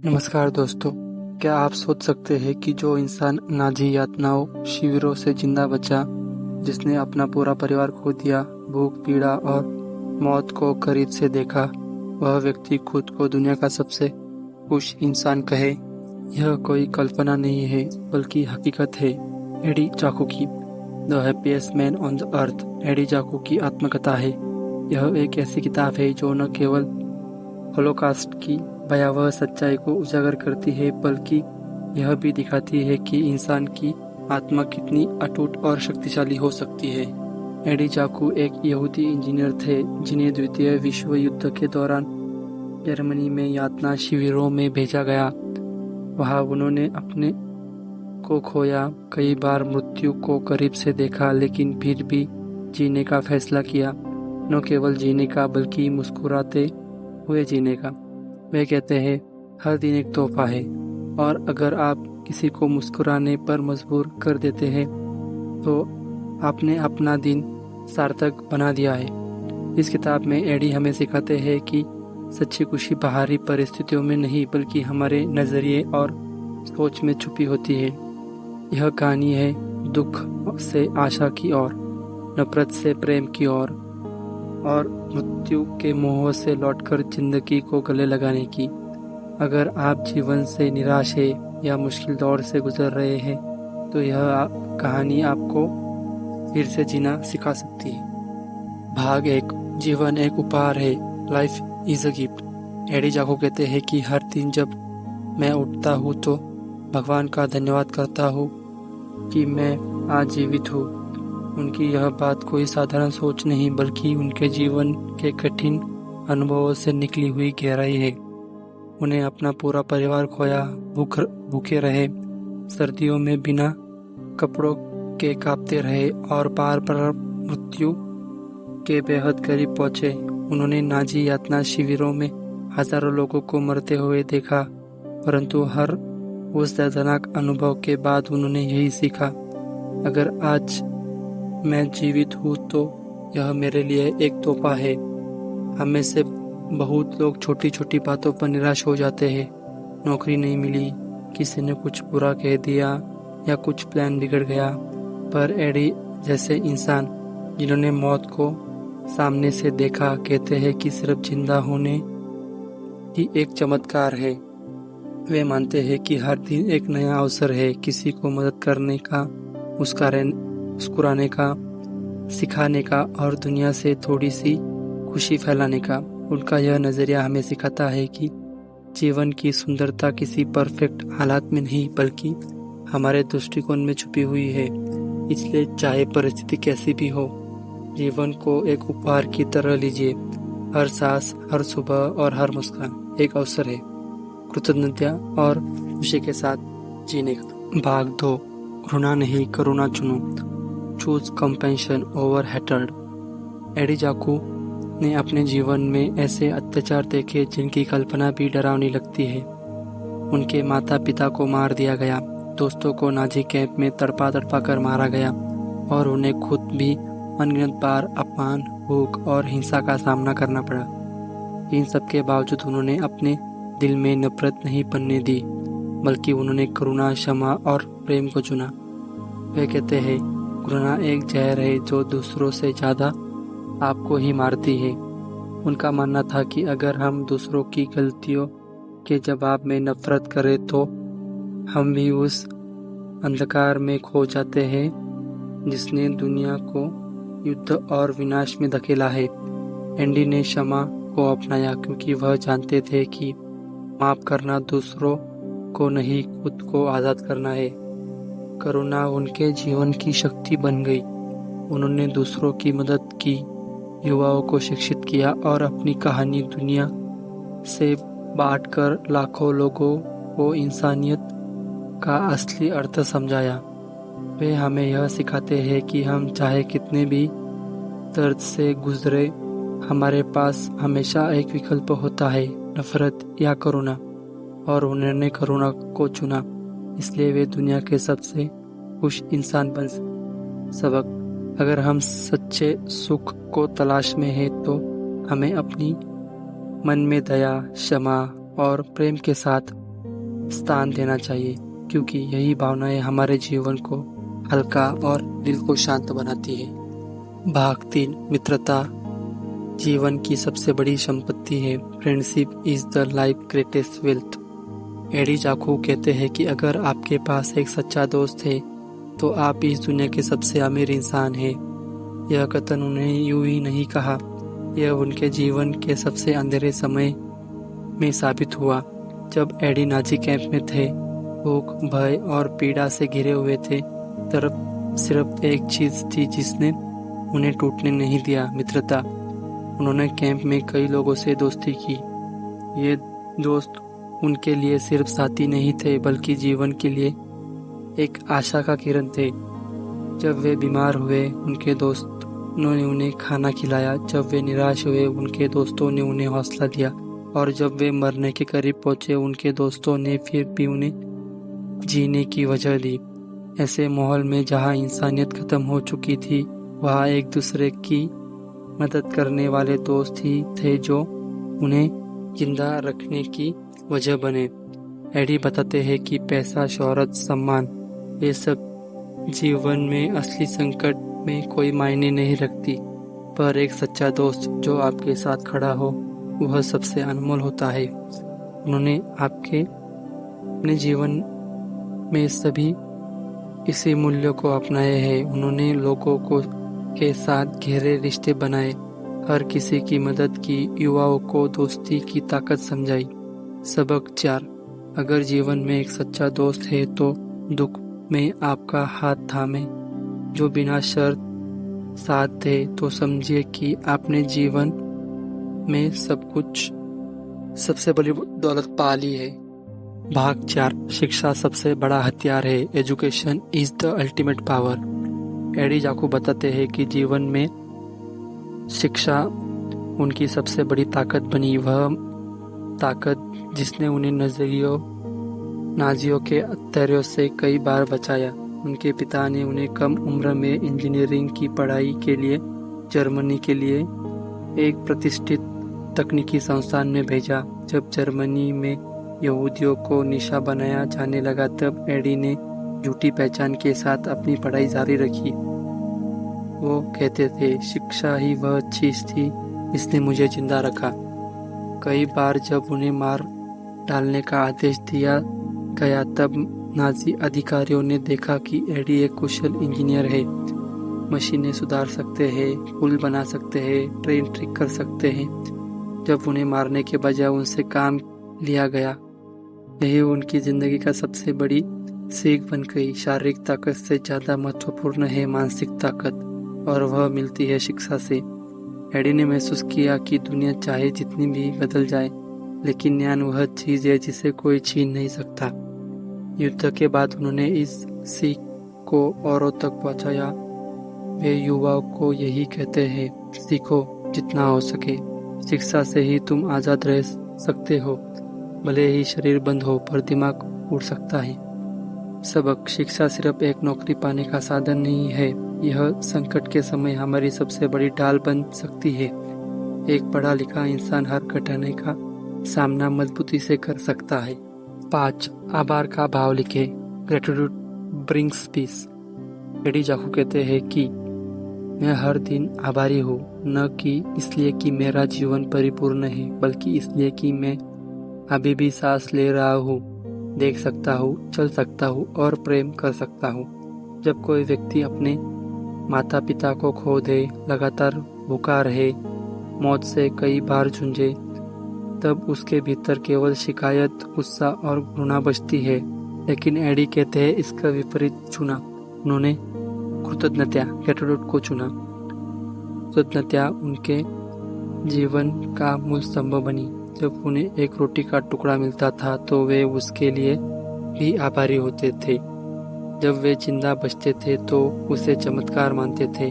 नमस्कार दोस्तों। क्या आप सोच सकते हैं कि जो इंसान नाजी यातनाओं शिविरों से जिंदा बचा, जिसने अपना पूरा परिवार खो दिया, भूख पीड़ा और मौत को करीब से देखा, वह व्यक्ति खुद को दुनिया का सबसे खुश इंसान कहे? यह कोई कल्पना नहीं है बल्कि हकीकत है। एडी चाकू की the happiest man on the earth Eddie Jaku की आत्मकथा है। यह एक ऐसी किताब है जो न केवल होलोकास्ट की भयावह सच्चाई को उजागर करती है, बल्कि यह भी दिखाती है कि इंसान की आत्मा कितनी अटूट और शक्तिशाली हो सकती है। एडी चाकू एक यहूदी इंजीनियर थे जिन्हें द्वितीय विश्व युद्ध के दौरान जर्मनी में यातना शिविरों में भेजा गया। वहां उन्होंने अपने को खोया, कई बार मृत्यु को करीब से देखा, लेकिन फिर भी जीने का फैसला किया। न केवल जीने का बल्कि मुस्कुराते हुए जीने का। वे कहते हैं, हर दिन एक तोहफा है, और अगर आप किसी को मुस्कुराने पर मजबूर कर देते हैं तो आपने अपना दिन सार्थक बना दिया है। इस किताब में एडी हमें सिखाते हैं कि सच्ची खुशी बाहरी परिस्थितियों में नहीं बल्कि हमारे नजरिए और सोच में छुपी होती है। यह कहानी है दुख से आशा की ओर, नफरत से प्रेम की ओर और मृत्यु के मोह से लौटकर जिंदगी को गले लगाने की। अगर आप जीवन से निराश है या मुश्किल दौर से गुजर रहे हैं तो यह कहानी आपको फिर से जीना सिखा सकती है। भाग 1, जीवन एक उपहार है। Life is a gift. Eddie Jaku कहते हैं कि हर दिन जब मैं उठता हूँ तो भगवान का धन्यवाद करता हूँ कि मैं आज जीवित हूँ। उनकी यह बात कोई साधारण सोच नहीं बल्कि उनके जीवन के कठिन अनुभवों से निकली हुई गहराई है। उन्हें अपना पूरा परिवार खोया, भूखे रहे, सर्दियों में बिना कपड़ों के कांपते रहे और बार बार मृत्यु के बेहद करीब पहुंचे। उन्होंने नाजी यातना शिविरों में हजारों लोगों को मरते हुए देखा, परंतु हर उस दर्दनाक अनुभव के बाद उन्होंने यही सीखा, अगर आज मैं जीवित हूँ तो यह मेरे लिए एक तोहफा है। हमें से बहुत लोग छोटी छोटी बातों पर निराश हो जाते हैं। नौकरी नहीं मिली, किसी ने कुछ बुरा कह दिया या कुछ प्लान बिगड़ गया। पर एडी जैसे इंसान जिन्होंने मौत को सामने से देखा कहते हैं कि सिर्फ जिंदा होने ही एक चमत्कार है। वे मानते हैं कि हर दिन एक नया अवसर है, किसी को मदद करने का, मुस्कुराने का, सिखाने का और दुनिया से थोड़ी सी खुशी फैलाने का। उनका यह नजरिया हमें सिखाता है कि जीवन की सुंदरता किसी परफेक्ट हालात में नहीं बल्कि हमारे दृष्टिकोण में छुपी हुई है। इसलिए चाहे परिस्थिति कैसी भी हो, जीवन को एक उपहार की तरह लीजिए। हर सांस, हर सुबह और हर मुस्कान एक अवसर है कृतज्ञता और खुशी के साथ जीने का। भाग 2, घृणा नहीं करुणा चुनो। Choose compassion over hatred. Eddie Jaku ने अपने जीवन में ऐसे अत्याचार देखे जिनकी कल्पना भी डरावनी लगती है। उनके माता पिता को मार दिया गया, दोस्तों को नाजी कैंप में तड़पा तड़पा कर मारा गया और उन्हें खुद भी अनगिनत बार अपमान, भूख और हिंसा का सामना करना पड़ा। इन सब के बावजूद उन्होंने अपने दिल में नफरत नहीं बनने दी, बल्कि उन्होंने करुणा, क्षमा और प्रेम को चुना। वे कहते हैं, घृणा एक जहर है जो दूसरों से ज्यादा आपको ही मारती है। उनका मानना था कि अगर हम दूसरों की गलतियों के जवाब में नफरत करें तो हम भी उस अंधकार में खो जाते हैं जिसने दुनिया को युद्ध और विनाश में धकेला है। एंडी ने क्षमा को अपनाया क्योंकि वह जानते थे कि माफ करना दूसरों को नहीं खुद को आजाद करना है। करुणा उनके जीवन की शक्ति बन गई। उन्होंने दूसरों की मदद की, युवाओं को शिक्षित किया और अपनी कहानी दुनिया से बांटकर लाखों लोगों को इंसानियत का असली अर्थ समझाया। वे हमें यह सिखाते हैं कि हम चाहे कितने भी दर्द से गुजरे, हमारे पास हमेशा एक विकल्प होता है, नफरत या करुणा, और उन्होंने करुणा को चुना। इसलिए वे दुनिया के सबसे खुश इंसान बन सबक। अगर हम सच्चे सुख को तलाश में हैं तो हमें अपनी मन में दया, क्षमा और प्रेम के साथ स्थान देना चाहिए, क्योंकि यही भावनाएं हमारे जीवन को हल्का और दिल को शांत बनाती है। भाग 3, मित्रता जीवन की सबसे बड़ी संपत्ति है। Friendship is the life greatest wealth. Eddie Jaku कहते हैं कि अगर आपके पास एक सच्चा दोस्त है तो आप इस दुनिया के सबसे अमीर इंसान हैं। यह कथन उन्हें यूं ही नहीं कहा, यह उनके जीवन के सबसे अंधेरे समय में साबित हुआ। जब एडी नाजी कैंप में थे, भूख, भय और पीड़ा से घिरे हुए थे, तब सिर्फ एक चीज थी जिसने उन्हें टूटने नहीं दिया, मित्रता। उन्होंने कैंप में कई लोगों से दोस्ती की। ये दोस्त उनके लिए सिर्फ साथी नहीं थे, बल्कि जीवन के लिए एक आशा का किरण थे। जब वे बीमार हुए, उनके दोस्तों ने उन्हें खाना खिलाया। जब वे निराश हुए, उनके दोस्तों ने उन्हें हौसला दिया। और जब वे मरने के करीब पहुंचे, उनके दोस्तों ने फिर भी उन्हें जीने की वजह दी। ऐसे माहौल में जहां इंसानियत खत्म हो चुकी थी, वहां एक दूसरे की मदद करने वाले दोस्त ही थे जो उन्हें जिंदा रखने की वजह बने। एडी बताते हैं कि पैसा, शोहरत, सम्मान, ये सब जीवन में असली संकट में कोई मायने नहीं रखती, पर एक सच्चा दोस्त जो आपके साथ खड़ा हो, वह सबसे अनमोल होता है। उन्होंने अपने जीवन में सभी इसी मूल्य को अपनाए हैं। उन्होंने लोगों के साथ गहरे रिश्ते बनाए, हर किसी की मदद की, युवाओं को दोस्ती की ताकत समझाई। सबक 4, अगर जीवन में एक सच्चा दोस्त है तो दुख में आपका हाथ थामे, जो बिना शर्त साथ दे, तो समझिए कि आपने जीवन में सब कुछ, सबसे बड़ी दौलत पा ली है। भाग 4, शिक्षा सबसे बड़ा हथियार है। Education is the ultimate power. Eddie Jaku बताते हैं कि जीवन में शिक्षा उनकी सबसे बड़ी ताकत बनी, वह ताकत जिसने उन्हें नाजियों के अत्याचारों से कई बार बचाया। उनके पिता ने उन्हें कम उम्र में इंजीनियरिंग की पढ़ाई के लिए जर्मनी के लिए एक प्रतिष्ठित तकनीकी संस्थान में भेजा। जब जर्मनी में यहूदियों को निशा बनाया जाने लगा, तब एडी ने झूठी पहचान के साथ अपनी पढ़ाई जारी रखी। वो कहते थे, शिक्षा ही वह चीज थी जिसने मुझे जिंदा रखा। कई बार जब उन्हें मार डालने का आदेश दिया गया, तब नाजी अधिकारियों ने देखा कि एडी एक कुशल इंजीनियर है, मशीनें सुधार सकते हैं, पुल बना सकते हैं, ट्रेन ठीक कर सकते हैं। जब उन्हें मारने के बजाय उनसे काम लिया गया, यही उनकी जिंदगी का सबसे बड़ी सीख बन गई। शारीरिक ताकत से ज्यादा महत्वपूर्ण है मानसिक ताकत, और वह मिलती है शिक्षा से। एडी ने महसूस किया कि दुनिया चाहे जितनी भी बदल जाए, लेकिन ज्ञान वह चीज है जिसे कोई छीन नहीं सकता। युद्ध के बाद उन्होंने इस सीख को औरों तक पहुंचाया। वे युवाओं को यही कहते हैं, सीखो जितना हो सके। शिक्षा से ही तुम आजाद रह सकते हो। भले ही शरीर बंद हो, पर दिमाग उड़ सकता है। सबक, शिक्षा सिर्फ एक नौकरी पाने का साधन नहीं है, यह संकट के समय हमारी सबसे बड़ी ढाल बन सकती है। एक पढ़ा लिखा इंसान हर घटना का सामना मजबूती से कर सकता है। 5, आभार का भाव लिखे। Gratitude brings peace. Eddie Jaku कहते हैं कि मैं हर दिन आभारी हूँ, न कि इसलिए कि मेरा जीवन परिपूर्ण है, बल्कि इसलिए कि मैं अभी भी सांस ले रहा हूँ, देख सकता हूँ, चल सकता हूँ और प्रेम कर सकता हूँ। जब कोई व्यक्ति अपने माता पिता को खो दे, लगातार भूखा रहे, मौत से कई बार जूझे, तब उसके भीतर केवल शिकायत, गुस्सा और घृणा बचती है। लेकिन एडी कहते हैं इसका विपरीत चुना। उन्होंने कृतज्ञता, ग्रेटिट्यूड को चुना। कृतज्ञता उनके जीवन का मूल स्तंभ बनी। जब उन्हें एक रोटी का टुकड़ा मिलता था तो वे उसके लिए भी आभारी होते थे। जब वे जिंदा बचते थे तो उसे चमत्कार मानते थे।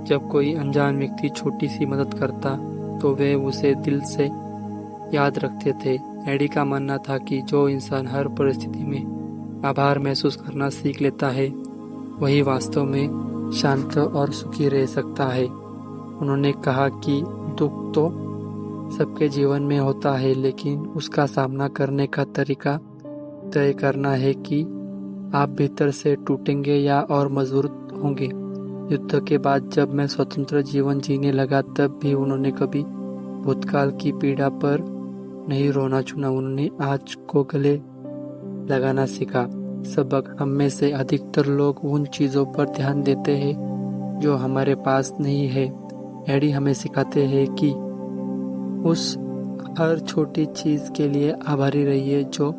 जब कोई अनजान व्यक्ति छोटी सी मदद करता तो वे उसे दिल से याद रखते थे। एडी का मानना था कि जो इंसान हर परिस्थिति में आभार महसूस करना सीख लेता है, वही वास्तव में शांत और सुखी रह सकता है। उन्होंने कहा कि दुख तो सबके जीवन में होता है, लेकिन उसका सामना करने का तरीका तय करना है कि आप भीतर से टूटेंगे या और मजबूत होंगे। युद्ध के बाद जब मैं स्वतंत्र जीवन जीने लगा तब भी उन्होंने कभी भूतकाल की पीड़ा पर नहीं रोना चुना। उन्होंने आज को गले लगाना सीखा। सबक: हम में से अधिकतर लोग उन चीजों पर ध्यान देते हैं जो हमारे पास नहीं है। एडी हमें सिखाते हैं कि उस हर छोटी चीज के लिए आभारी रहिए जो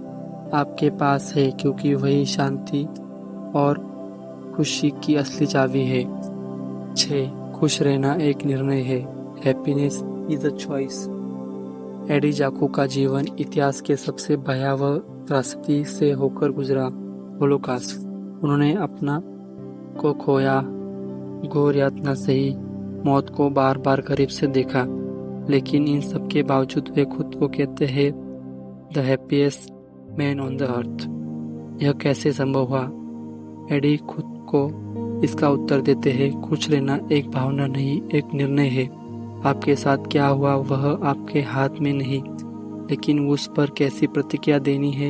आपके पास है, क्योंकि वही शांति और खुशी की असली चाबी है। 6. खुश रहना एक निर्णय है। Happiness is a choice. Eddie Jaku का जीवन इतिहास के सबसे भयावह त्रासदी से होकर गुजरा, होलोकास्ट। उन्होंने अपना को खोया, घोर यातना सही, मौत को बार बार करीब से देखा, लेकिन इन सब के बावजूद वे खुद को कहते हैं the happiest man on the अर्थ। यह कैसे संभव हुआ? एडी खुद को इसका उत्तर देते हैं, खुश रहना एक भावना नहीं, एक निर्णय है। आपके साथ क्या हुआ वह आपके हाथ में नहीं, लेकिन उस पर कैसी प्रतिक्रिया देनी है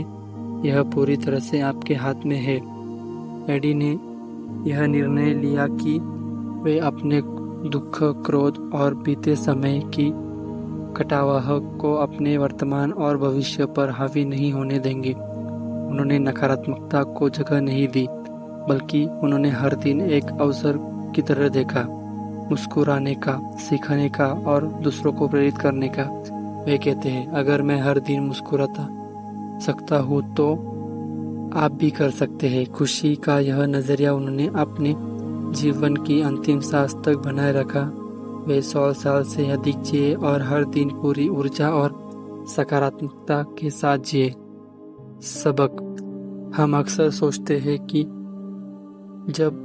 यह पूरी तरह से आपके हाथ में है। एडी ने यह निर्णय लिया कि वे अपने दुख, क्रोध और बीते समय की कटावाह को अपने वर्तमान और भविष्य पर हावी नहीं होने देंगे। उन्होंने नकारात्मकता को जगह नहीं दी, बल्कि उन्होंने हर दिन एक अवसर की तरह देखा, मुस्कुराने का, सीखने का और दूसरों को प्रेरित करने का। वे कहते हैं, अगर मैं हर दिन मुस्कुराता सकता हूँ तो आप भी कर सकते हैं। खुशी का यह नजरिया उन्होंने अपने जीवन की अंतिम सांस तक बनाए रखा। वे 100 साल से अधिक जिए और हर दिन पूरी ऊर्जा और सकारात्मकता के साथ जिए। सबक: हम अक्सर सोचते हैं कि जब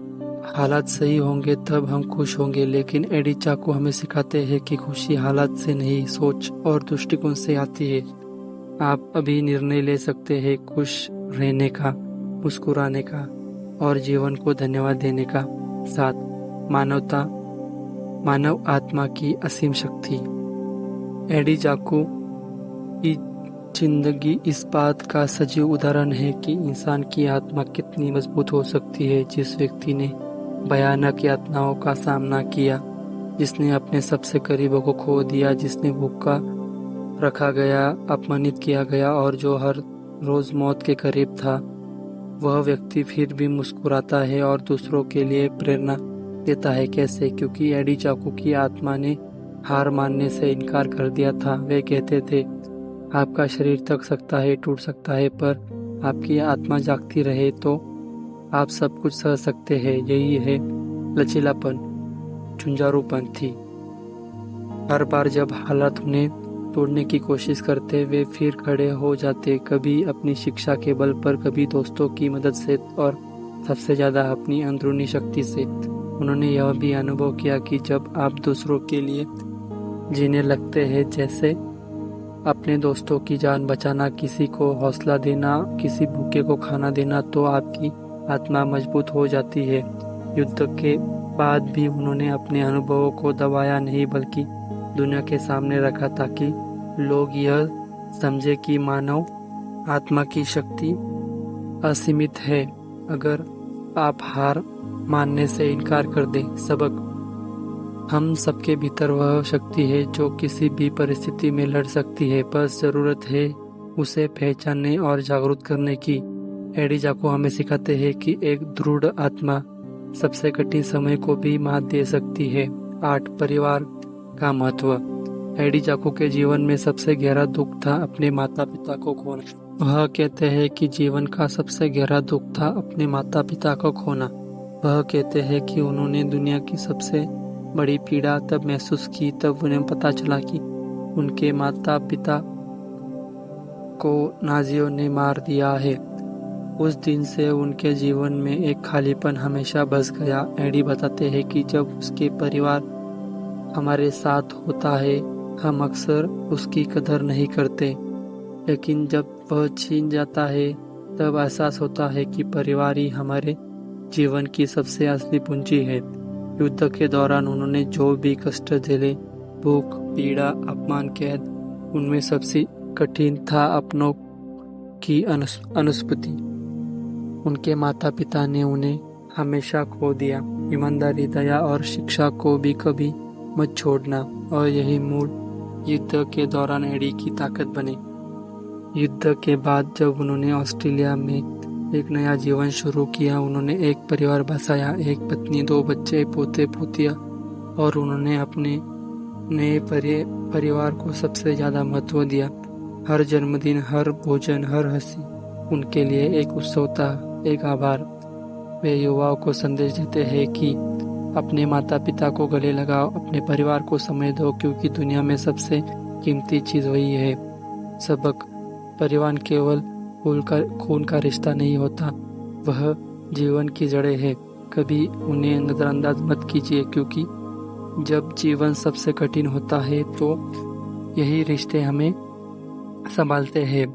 हालात सही होंगे तब हम खुश होंगे, लेकिन एडी जाकू हमें सिखाते हैं कि खुशी हालात से नहीं, सोच और दृष्टिकोण से आती है। आप अभी निर्णय ले सकते हैं खुश रहने का, मुस्कुराने का और जीवन को धन्यवाद देने का। 7. मानवता, मानव आत्मा की असीम शक्ति। एडी जाकू की जिंदगी इस बात का सजीव उदाहरण है कि इंसान की आत्मा कितनी मजबूत हो सकती है। जिस व्यक्ति ने भयानक यातनाओं का सामना किया, जिसने अपने सबसे करीबों को खो दिया, जिसने भूखा रखा गया, अपमानित किया गया और जो हर रोज मौत के करीब था, वह व्यक्ति फिर भी मुस्कुराता है और दूसरों के लिए प्रेरणा देता है। कैसे? क्योंकि एडी जाकू की आत्मा ने हार मानने से इनकार कर दिया था। वे कहते थे, आपका शरीर थक सकता है, टूट सकता है, पर आपकी आत्मा जागती रहे तो आप सब कुछ सह सकते हैं। यही है लचीलापन, झुंझारूपन थी। हर बार जब हालात उन्हें तोड़ने की कोशिश करते, वे फिर खड़े हो जाते, कभी अपनी शिक्षा के बल पर, कभी दोस्तों की मदद से और सबसे ज्यादा अपनी अंदरूनी शक्ति से। उन्होंने यह भी अनुभव किया कि जब आप दूसरों के लिए जीने लगते हैं, जैसे अपने दोस्तों की जान बचाना, किसी को हौसला देना, किसी भूखे को खाना देना, तो आपकी आत्मा मजबूत हो जाती है। युद्ध के बाद भी उन्होंने अपने अनुभवों को दबाया नहीं, बल्कि दुनिया के सामने रखा ताकि लोग यह समझे कि मानव आत्मा की शक्ति असीमित है अगर आप हार मानने से इनकार कर दें। सबक: हम सबके भीतर वह शक्ति है जो किसी भी परिस्थिति में लड़ सकती है, बस जरूरत है उसे पहचानने और जागरूक करने की। एडी जाकू हमें सिखाते हैं कि एक दृढ़ आत्मा सबसे कठिन समय को भी मात दे सकती है। 8. परिवार का महत्व। एडी जाकू के जीवन में सबसे गहरा दुख था अपने माता पिता को खोना। वह कहते हैं कि जीवन का सबसे गहरा दुख था अपने माता पिता को खोना। वह कहते हैं कि उन्होंने दुनिया की सबसे बड़ी पीड़ा तब महसूस की तब उन्हें पता चला कि उनके माता पिता को नाजियों ने मार दिया है। उस दिन से उनके जीवन में एक खालीपन हमेशा बस गया। एडी बताते हैं कि जब उसके परिवार हमारे साथ होता है, हम अक्सर उसकी कदर नहीं करते, लेकिन जब वह छीन जाता है तब एहसास होता है कि परिवार ही हमारे जीवन की सबसे असली पूंजी है। युद्ध के दौरान उन्होंने जो भी कष्ट झेले, भूख, पीड़ा, अपमान, कैद, उनमें सबसे कठिन था अपनों की अनुस्मृति। उनके माता पिता ने उन्हें हमेशा खो दिया। ईमानदारी, दया और शिक्षा को भी कभी मत छोड़ना, और यही मूल युद्ध के दौरान एडी की ताकत बने। युद्ध के बाद जब उन्होंने ऑस्ट्रेलिया में एक नया जीवन शुरू किया, उन्होंने एक परिवार बसाया, एक पत्नी, 2 बच्चे, पोते पोतिया, और उन्होंने अपने नए परिवार को सबसे ज्यादा महत्व दिया। हर जन्मदिन, हर भोजन, हर हंसी उनके लिए एक उत्सव था, एक आभार। वे युवाओं को संदेश देते हैं कि अपने माता पिता को गले लगाओ, अपने परिवार को समय दो, क्योंकि दुनिया में सबसे कीमती चीज वही है। सबक: परिवार केवल खून का रिश्ता नहीं होता, वह जीवन की जड़ें है। कभी उन्हें नजरअंदाज मत कीजिए, क्योंकि जब जीवन सबसे कठिन होता है तो यही रिश्ते हमें संभालते हैं।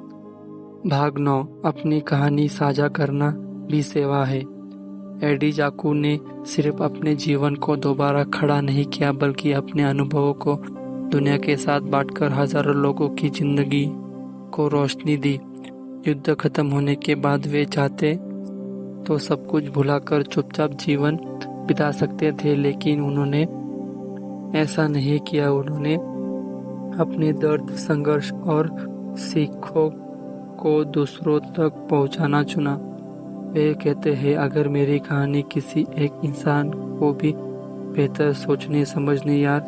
भाग 9: अपनी कहानी साझा करना भी सेवा है। एडी जाकू ने सिर्फ अपने जीवन को दोबारा खड़ा नहीं किया, बल्कि अपने अनुभवों को दुनिया के साथ बांटकर हजारों लोगों की जिंदगी को रोशनी दी। युद्ध खत्म होने के बाद वे चाहते तो सब कुछ भुलाकर चुपचाप जीवन बिता सकते थे, लेकिन उन्होंने ऐसा नहीं किया। उन्होंने अपने दर्द, संघर्ष और सीखों को दूसरों तक पहुंचाना चुना। वे कहते हैं, अगर मेरी कहानी किसी एक इंसान को भी बेहतर सोचने, समझने या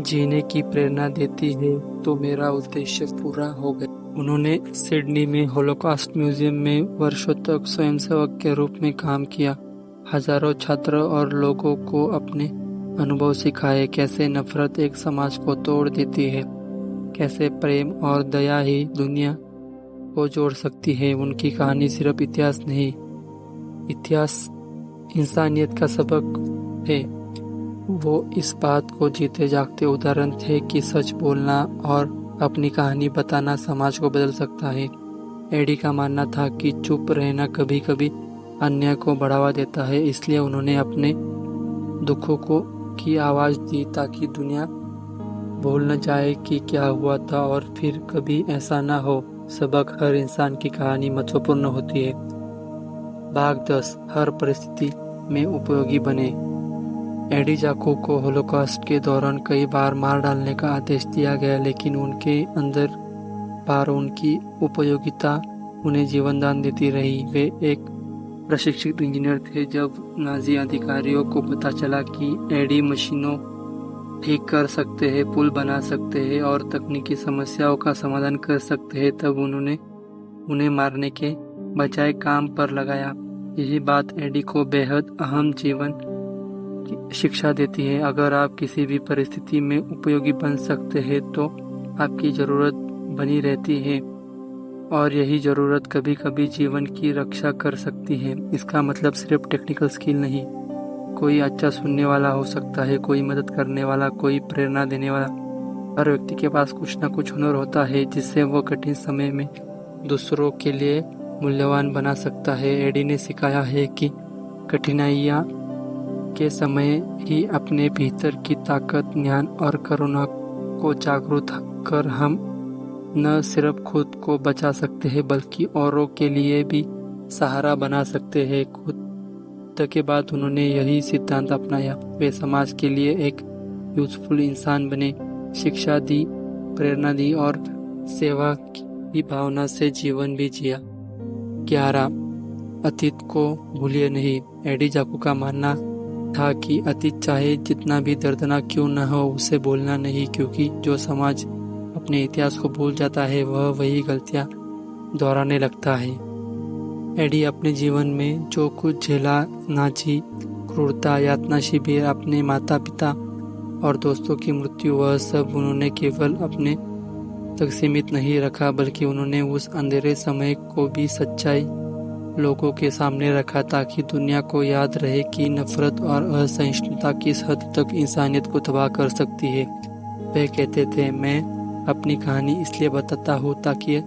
जीने की प्रेरणा देती है तो मेरा उद्देश्य पूरा हो गया। उन्होंने सिडनी में होलोकॉस्ट म्यूजियम में वर्षों तक स्वयंसेवक के रूप में काम किया। हजारों छात्र और लोगों को अपने अनुभव सिखाए, कैसे नफरत एक समाज को तोड़ देती है, कैसे प्रेम और दया ही दुनिया को जोड़ सकती है। उनकी कहानी सिर्फ इतिहास नहीं, इतिहास इंसानियत का सबक है। वो इस बात को जीते जागते उदाहरण थे कि सच बोलना और अपनी कहानी बताना समाज को बदल सकता है। एडी का मानना था कि चुप रहना कभी कभी अन्याय को बढ़ावा देता है, इसलिए उन्होंने अपने दुखों की आवाज दी ताकि दुनिया भूल न जाए कि क्या हुआ था और फिर कभी ऐसा ना हो। सबक: हर इंसान की कहानी महत्वपूर्ण होती है। भाग 10: हर परिस्थिति में उपयोगी बने। एडी जाकू को होलोकॉस्ट के दौरान कई बार मार डालने का आदेश दिया गया, लेकिन उनके अंदर पार उनकी उपयोगिता उन्हें जीवनदान देती रही। वे एक प्रशिक्षित इंजीनियर थे। जब नाजी अधिकारियों को पता चला कि एडी मशीनों ठीक कर सकते हैं, पुल बना सकते हैं और तकनीकी समस्याओं का समाधान कर सकते हैं, तब उन्होंने उन्हें मारने के बजाय काम पर लगाया। यही बात एडी को बेहद अहम जीवन की शिक्षा देती है। अगर आप किसी भी परिस्थिति में उपयोगी बन सकते हैं तो आपकी जरूरत बनी रहती है, और यही जरूरत कभी कभी जीवन की रक्षा कर सकती है। इसका मतलब सिर्फ टेक्निकल स्किल नहीं, कोई अच्छा सुनने वाला हो सकता है, कोई मदद करने वाला, कोई प्रेरणा देने वाला। हर व्यक्ति के पास कुछ न कुछ हुनर होता है जिससे वो कठिन समय में दूसरों के लिए मूल्यवान बना सकता है। एडी ने सिखाया है कि कठिनाइयाँ के समय ही अपने भीतर की ताकत, ज्ञान और करुणा को जागरूक कर हम न सिर्फ खुद को बचा सकते हैं बल्कि औरों के लिए भी सहारा बना सकते हैं। खुद के बाद उन्होंने यही सिद्धांत अपनाया। वे समाज के लिए एक यूजफुल इंसान बने, शिक्षा दी, प्रेरणा दी और सेवा की भावना से जीवन भी जिया। 11. अतीत को भूलिए नहीं। एडी जाकू का मानना था कि अतीत चाहे जितना भी दर्दनाक क्यों न हो, उसे भूलना नहीं, क्योंकि जो समाज अपने इतिहास को भूल जाता है वह वही गलतियां दोहराने लगता है। एडी अपने जीवन में जो कुछ झेला, नाजी, क्रूरता, यातना शिविर, अपने माता पिता और दोस्तों की मृत्यु, वह सब उन्होंने केवल अपने तक सीमित नहीं रखा, बल्कि उन्होंने उस अंधेरे समय को भी सच्चाई लोगों के सामने रखा, ताकि दुनिया को याद रहे कि नफरत और असहिष्णुता किस हद तक इंसानियत को तबाह कर सकती है। वे कहते थे, मैं अपनी कहानी इसलिए बताता हूँ ताकि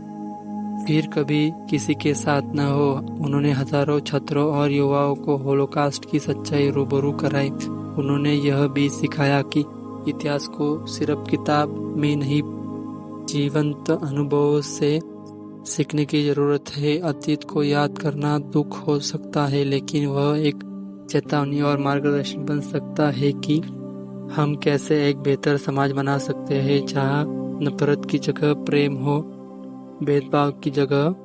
फिर कभी किसी के साथ न हो। उन्होंने हजारों छात्रों और युवाओं को होलोकॉस्ट की सच्चाई रूबरू कराई। उन्होंने यह भी सिखाया कि इतिहास को सिर्फ किताब में नहीं, जीवंत अनुभवों से सीखने की जरूरत है। अतीत को याद करना दुख हो सकता है, लेकिन वह एक चेतावनी और मार्गदर्शन बन सकता है कि हम कैसे एक बेहतर समाज बना सकते हैं, जहाँ नफरत की जगह प्रेम हो, भेदभाव की जगह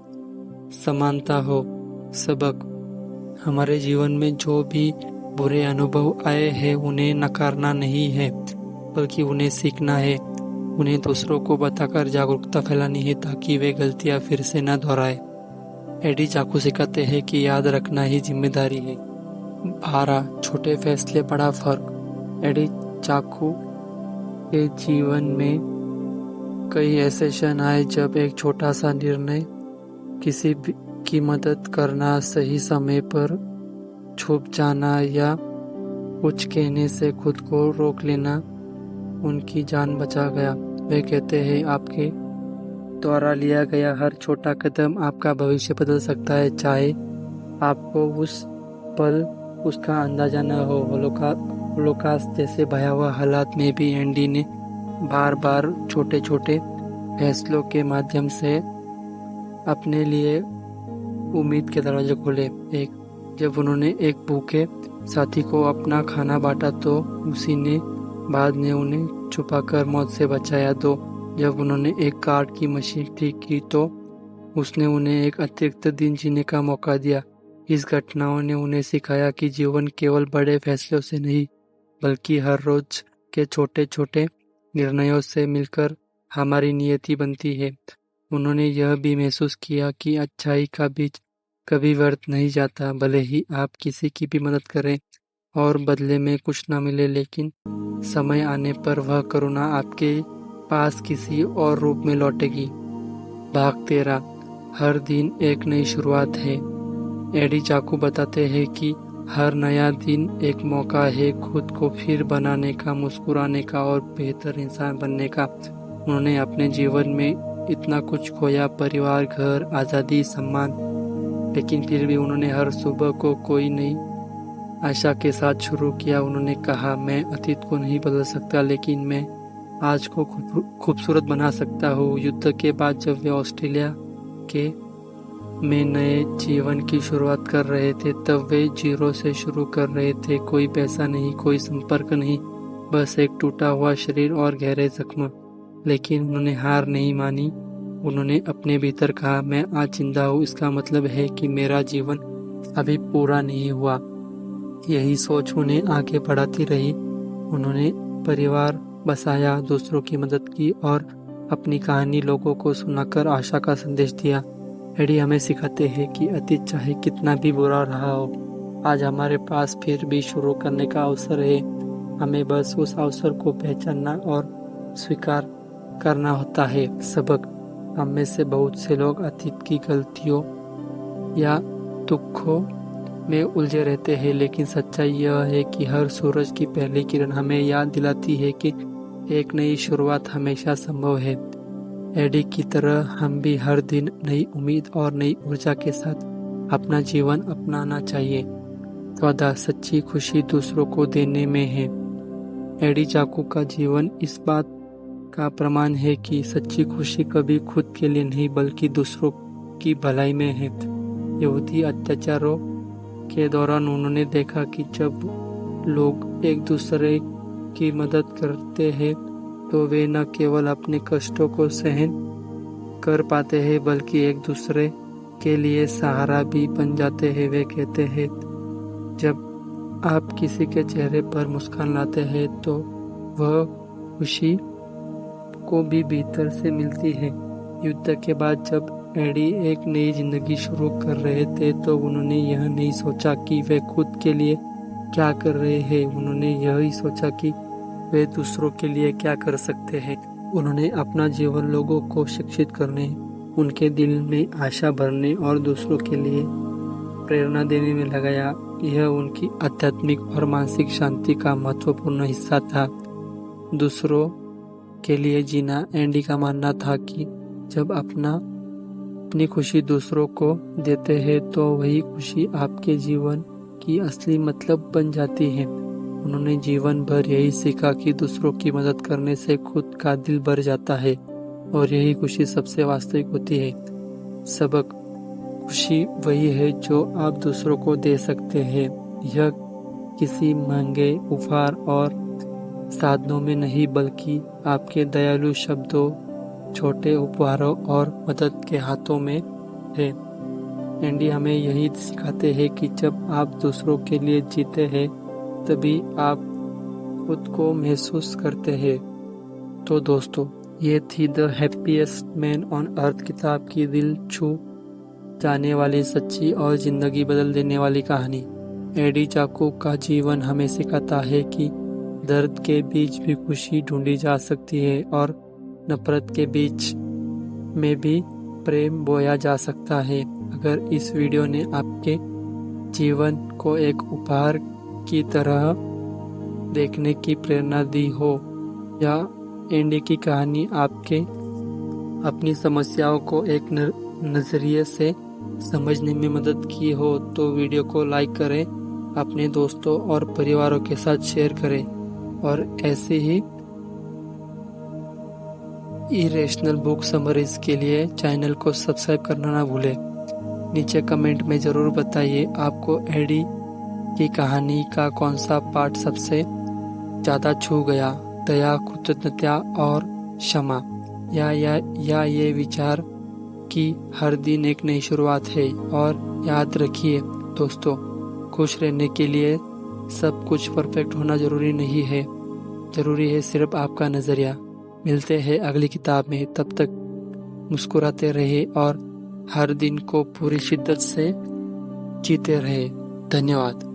समानता हो। सबक: हमारे जीवन में जो भी बुरे अनुभव आए हैं उन्हें नकारना नहीं है, बल्कि उन्हें सीखना है। उन्हें दूसरों को बताकर जागरूकता फैलानी है, ताकि वे गलतियां फिर से न दोहराए। एडी चाकू सिखाते हैं कि याद रखना ही जिम्मेदारी है। 12 छोटे फैसले बड़ा फर्क। एडी चाकू के जीवन में कई ऐसे क्षण आए जब एक छोटा सा निर्णय, किसी की मदद करना, सही समय पर छुप जाना या कुछ कहने से खुद को रोक लेना, उनकी जान बचा गया। वे कहते हैं, आपके द्वारा लिया गया हर छोटा कदम आपका भविष्य बदल सकता है, चाहे आपको उस पल उसका अंदाजा न हो। होलोकास्ट जैसे भयावह हालात में भी एंडी ने बार बार छोटे छोटे फैसलों के माध्यम से अपने लिए उम्मीद के दरवाजे खोले। जब उन्होंने एक भूखे साथी को अपना खाना बांटा तो उसी ने बाद में उन्हें छुपाकर मौत से बचाया। जब उन्होंने एक कार्ड की मशीन ठीक की तो उसने उन्हें एक अतिरिक्त दिन जीने का मौका दिया। इस घटनाओं ने उन्हें सिखाया कि जीवन केवल बड़े फैसलों से नहीं, बल्कि हर रोज के छोटे छोटे निर्णयों से मिलकर हमारी नियति बनती है। उन्होंने यह भी महसूस किया कि अच्छाई का बीज कभी व्यर्थ नहीं जाता। भले ही आप किसी की भी मदद करें और बदले में कुछ न मिले, लेकिन समय आने पर वह करुणा आपके पास किसी और रूप में लौटेगी। भाग 13: हर दिन एक नई शुरुआत है। एडी चाकू बताते हैं कि हर नया दिन एक मौका है खुद को फिर बनाने का, मुस्कुराने का और बेहतर इंसान बनने का। उन्होंने अपने जीवन में इतना कुछ खोया, परिवार, घर, आज़ादी, सम्मान, लेकिन फिर भी उन्होंने हर सुबह को कोई नई आशा के साथ शुरू किया। उन्होंने कहा, मैं अतीत को नहीं बदल सकता, लेकिन मैं आज को खूबसूरत बना सकता हूँ। युद्ध के बाद जब वे ऑस्ट्रेलिया के में नए जीवन की शुरुआत कर रहे थे, तब वे जीरो से शुरू कर रहे थे। कोई पैसा नहीं, कोई संपर्क नहीं, बस एक टूटा हुआ शरीर और गहरे जख्म। लेकिन उन्होंने हार नहीं मानी। उन्होंने अपने भीतर कहा, मैं आज जिंदा हूँ, इसका मतलब है कि मेरा जीवन अभी पूरा नहीं हुआ। यही सोच उन्हें आगे बढ़ाती रही। उन्होंने परिवार बसाया, दूसरों की मदद की और अपनी कहानी लोगों को सुनाकर आशा का संदेश दिया। एडी हमें सिखाते हैं कि अतीत चाहे कितना भी बुरा रहा हो, आज हमारे पास फिर भी शुरू करने का अवसर है। हमें बस उस अवसर को पहचानना और स्वीकार करना होता है। सबक: हम में से बहुत से लोग अतीत की गलतियों या दुखों में उलझे रहते हैं, लेकिन सच्चाई यह है कि हर सूरज की पहली किरण हमें याद दिलाती है कि एक नई शुरुआत हमेशा संभव है। एडी की तरह हम भी हर दिन नई उम्मीद और नई ऊर्जा के साथ अपना जीवन अपनाना चाहिए। 14 सच्ची खुशी दूसरों को देने में है। एडी चाकू का जीवन इस बात का प्रमाण है कि सच्ची खुशी कभी खुद के लिए नहीं, बल्कि दूसरों की भलाई में है। यहूदी अत्याचारों के दौरान उन्होंने देखा कि जब लोग एक दूसरे की मदद करते हैं तो वे न केवल अपने कष्टों को सहन कर पाते हैं, बल्कि एक दूसरे के लिए सहारा भी बन जाते हैं। वे कहते हैं, जब आप किसी के चेहरे पर मुस्कान लाते हैं तो वह खुशी को भी भीतर से मिलती है। युद्ध के बाद जब एडी एक नई जिंदगी शुरू कर रहे थे तो उन्होंने यह नहीं सोचा कि वे खुद के लिए क्या कर रहे हैं, उन्होंने यही सोचा कि वे दूसरों के लिए क्या कर सकते हैं। उन्होंने अपना जीवन लोगों को शिक्षित करने, उनके दिल में आशा भरने और दूसरों के लिए प्रेरणा देने में लगाया। यह उनकी आध्यात्मिक और मानसिक शांति का महत्वपूर्ण हिस्सा था। दूसरों के लिए जीना: एंडी का मानना था कि जब अपनी खुशी दूसरों को देते हैं तो वही खुशी आपके जीवन की असली मतलब बन जाती है। उन्होंने जीवन भर यही सीखा कि दूसरों की मदद करने से खुद का दिल भर जाता है और यही खुशी सबसे वास्तविक होती है। सबक। खुशी वही है जो आप दूसरों को दे सकते हैं। यह किसी महंगे उपहार और साधनों में नहीं, बल्कि आपके दयालु शब्दों, छोटे उपहारों और मदद के हाथों में है। एंडी हमें यही सिखाते हैं कि जब आप दूसरों के लिए जीते हैं, तभी आप खुद को महसूस करते हैं। तो दोस्तों, ये थी the happiest man on earth किताब की दिल छू जाने वाली, सच्ची और जिंदगी बदल देने वाली कहानी। एडी जाकोब का जीवन हमें सिखाता है कि दर्द के बीच भी खुशी ढूंढी जा सकती है और नफरत के बीच में भी प्रेम बोया जा सकता है। अगर इस वीडियो ने आपके जीवन को एक उपहार की तरह देखने की प्रेरणा दी हो, या एंडी की कहानी आपके अपनी समस्याओं को एक नजरिए से समझने में मदद की हो, तो वीडियो को लाइक करें, अपने दोस्तों और परिवारों के साथ शेयर करें और ऐसे ही इरेशनल बुक समरीज के लिए चैनल को सब्सक्राइब करना ना भूलें। नीचे कमेंट में ज़रूर बताइए आपको एडी की कहानी का कौन सा पार्ट सबसे ज़्यादा छू गया। दया, कृतज्ञता और क्षमा, या ये विचार कि हर दिन एक नई शुरुआत है। और याद रखिए दोस्तों, खुश रहने के लिए सब कुछ परफेक्ट होना जरूरी नहीं है, जरूरी है सिर्फ आपका नज़रिया। मिलते हैं अगली किताब में, तब तक मुस्कुराते रहे और हर दिन को पूरी शिद्दत से जीते रहे। धन्यवाद।